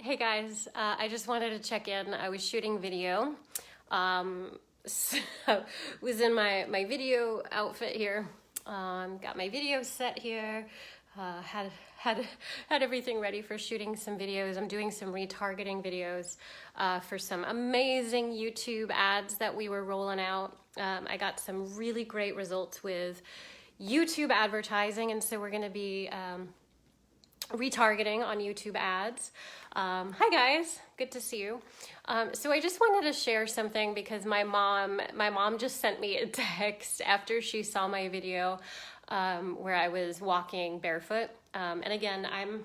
Hey guys, I just wanted to check in. I was shooting video. So was in my video outfit here. Got my video set here. Had had everything ready for shooting some videos. I'm doing some retargeting videos for some amazing YouTube ads that we were rolling out. I got some really great results with YouTube advertising, and so we're going to be retargeting on YouTube ads. Hi guys, good to see you. So I just wanted to share something because my mom just sent me a text after she saw my video where I was walking barefoot. And again, I'm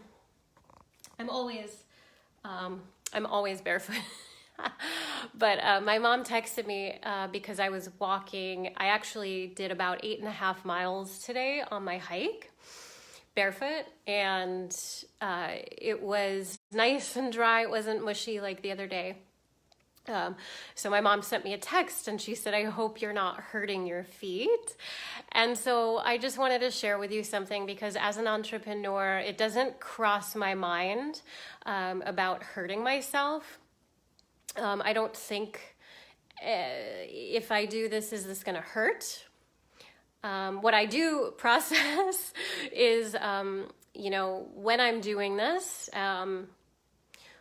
always barefoot. But my mom texted me because I was walking. I actually did about 8.5 miles today on my hike barefoot, and it was nice and dry. It wasn't mushy like the other day. So my mom sent me a text and she said, I hope you're not hurting your feet. And so I just wanted to share with you something, because as an entrepreneur, it doesn't cross my mind about hurting myself. I don't think if I do this, is this going to hurt? What I do process is, when I'm doing this,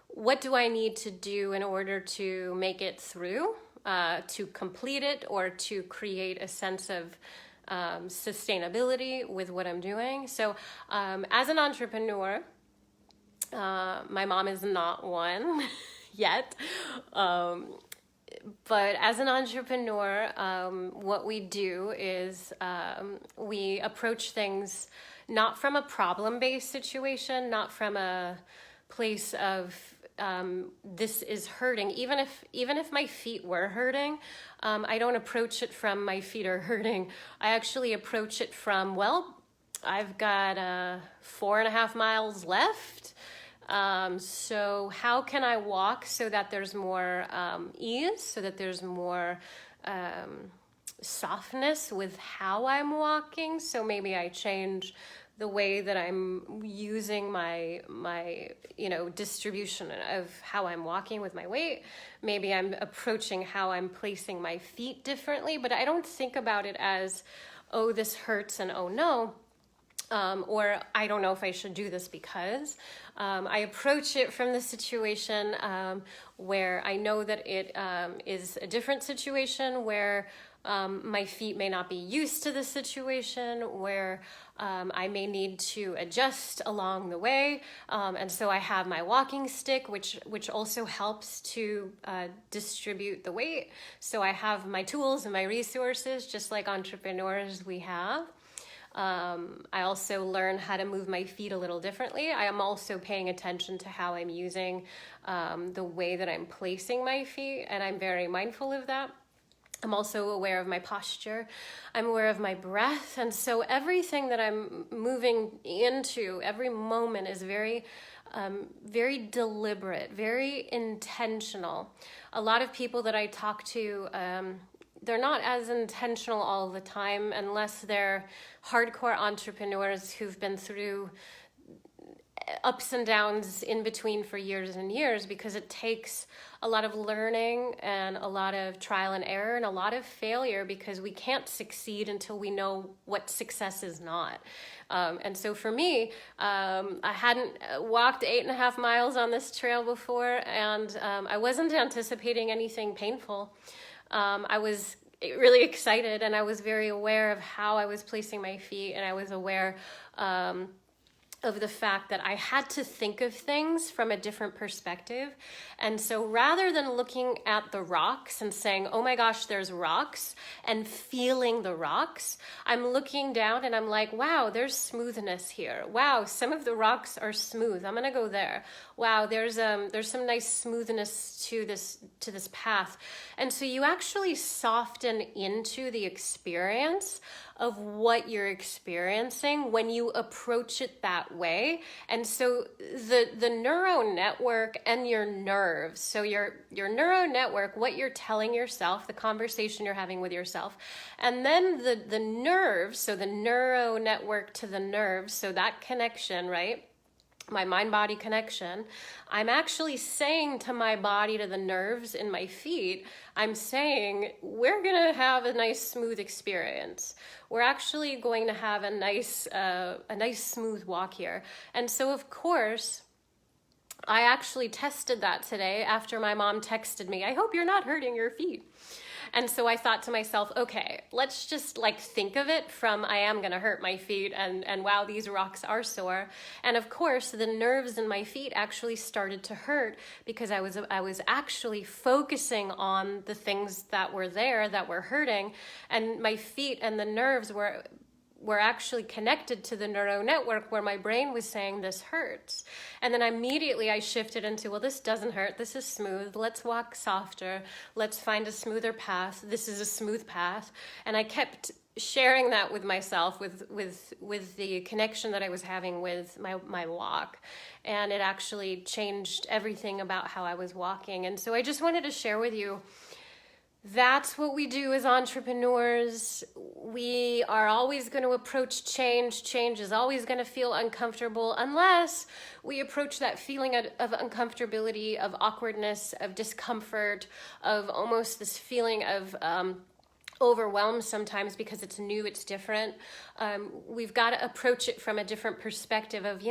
what do I need to do in order to make it through, to complete it, or to create a sense of sustainability with what I'm doing? So as an entrepreneur, my mom is not one yet. But as an entrepreneur, what we do is we approach things not from a problem-based situation, not from a place of this is hurting. Even if my feet were hurting, I don't approach it from my feet are hurting. I actually approach it from, well, I've got 4.5 miles left. So how can I walk so that there's more ease, so that there's more softness with how I'm walking? So maybe I change the way that I'm using my distribution of how I'm walking with my weight. Maybe I'm approaching how I'm placing my feet differently, but I don't think about it as, oh, this hurts and oh no. Or I don't know if I should do this because I approach it from the situation where I know that it is a different situation, where my feet may not be used to the situation, where I may need to adjust along the way. And so I have my walking stick, which also helps to distribute the weight. So I have my tools and my resources, just like entrepreneurs we have. I also learn how to move my feet a little differently. I am also paying attention to how I'm using the way that I'm placing my feet, and I'm very mindful of that. I'm also aware of my posture. I'm aware of my breath. And so everything that I'm moving into, every moment, is very deliberate, very intentional. A lot of people that I talk to, they're not as intentional all the time unless they're hardcore entrepreneurs who've been through ups and downs in between for years and years, because it takes a lot of learning and a lot of trial and error and a lot of failure, because we can't succeed until we know what success is not. And so for me, I hadn't walked 8.5 miles on this trail before, and I wasn't anticipating anything painful. I was really excited, and I was very aware of how I was placing my feet, and I was aware of the fact that I had to think of things from a different perspective. And so rather than looking at the rocks and saying, oh my gosh, there's rocks, and feeling the rocks, I'm looking down and I'm like, wow, there's smoothness here. Wow, some of the rocks are smooth. I'm gonna go there. Wow, there's some nice smoothness to this path. And so you actually soften into the experience of what you're experiencing when you approach it that way. And so the neural network and your nerves, so your neural network, what you're telling yourself, the conversation you're having with yourself, and then the nerves, so the neural network to the nerves, so that connection, right? my mind-body connection, I'm actually saying to my body, to the nerves in my feet, I'm saying, we're gonna have a nice smooth experience. We're actually going to have a nice smooth walk here. And so of course, I actually tested that today after my mom texted me, I hope you're not hurting your feet. And so I thought to myself, okay, let's just like think of it from I am gonna hurt my feet and wow, these rocks are sore. And of course, the nerves in my feet actually started to hurt because I was actually focusing on the things that were there that were hurting, and my feet and the nerves were actually connected to the neural network where my brain was saying this hurts. And then immediately I shifted into, well, this doesn't hurt. This is smooth. Let's walk softer. Let's find a smoother path. This is a smooth path. And I kept sharing that with myself, with the connection that I was having with my walk. And it actually changed everything about how I was walking. And so I just wanted to share with you, that's what we do as entrepreneurs. We are always going to approach change. Change is always going to feel uncomfortable unless we approach that feeling of uncomfortability, of awkwardness, of discomfort, of almost this feeling of overwhelmed sometimes because it's new, it's different. We've got to approach it from a different perspective of,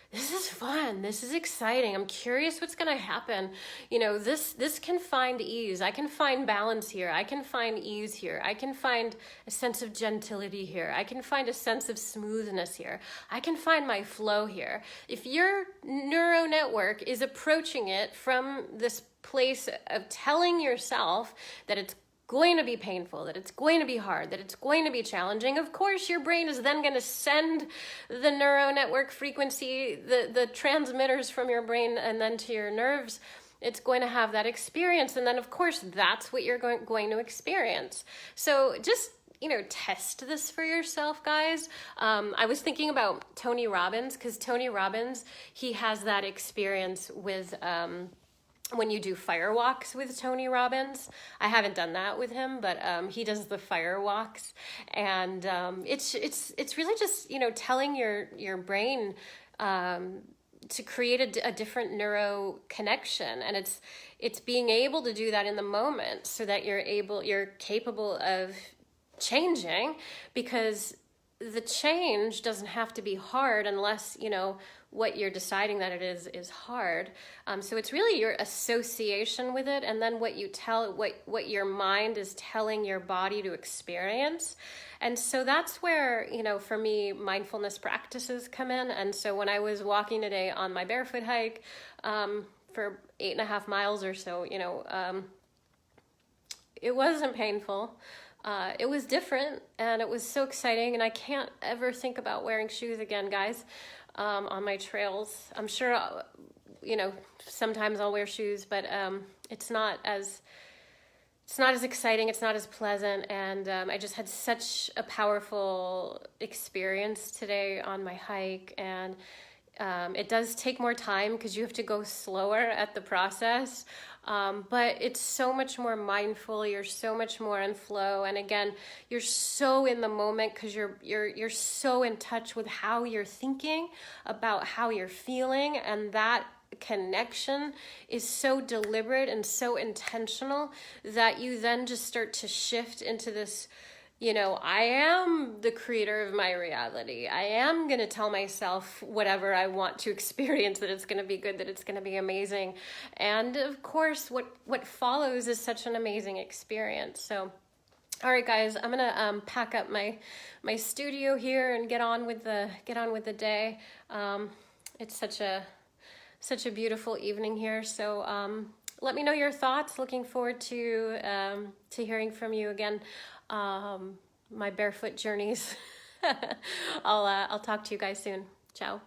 this is fun. This is exciting. I'm curious what's going to happen. This can find ease. I can find balance here. I can find ease here. I can find a sense of gentility here. I can find a sense of smoothness here. I can find my flow here. If your neuro network is approaching it from this place of telling yourself that it's going to be painful, that it's going to be hard, that it's going to be challenging, of course your brain is then going to send the neuro network frequency, the transmitters from your brain and then to your nerves. It's going to have that experience, and then of course that's what you're going to experience. So just test this for yourself, guys. I was thinking about Tony Robbins, because Tony Robbins, he has that experience with when you do fire walks with Tony Robbins. I haven't done that with him, but he does the fire walks, and it's really just telling your brain to create a different neuro connection, and it's being able to do that in the moment so that you're capable of changing, because the change doesn't have to be hard unless what you're deciding that it is hard. So it's really your association with it, and then what your mind is telling your body to experience. And so that's where, for me, mindfulness practices come in. And so when I was walking today on my barefoot hike for 8.5 miles or so, it wasn't painful. It was different, and it was so exciting, and I can't ever think about wearing shoes again, guys, on my trails. I'm sure, sometimes I'll wear shoes, but it's not as exciting, it's not as pleasant, and I just had such a powerful experience today on my hike, and it does take more time because you have to go slower at the process, but it's so much more mindful. You're so much more in flow, and again, you're so in the moment because you're so in touch with how you're thinking about how you're feeling, and that connection is so deliberate and so intentional that you then just start to shift into this. I am the creator of my reality. I am going to tell myself whatever I want to experience, that it's going to be good, that it's going to be amazing. And of course, what follows is such an amazing experience. So, all right, guys, I'm going to pack up my studio here and get on with the day. It's such a beautiful evening here. So, let me know your thoughts. Looking forward to hearing from you again. My barefoot journeys. I'll talk to you guys soon. Ciao.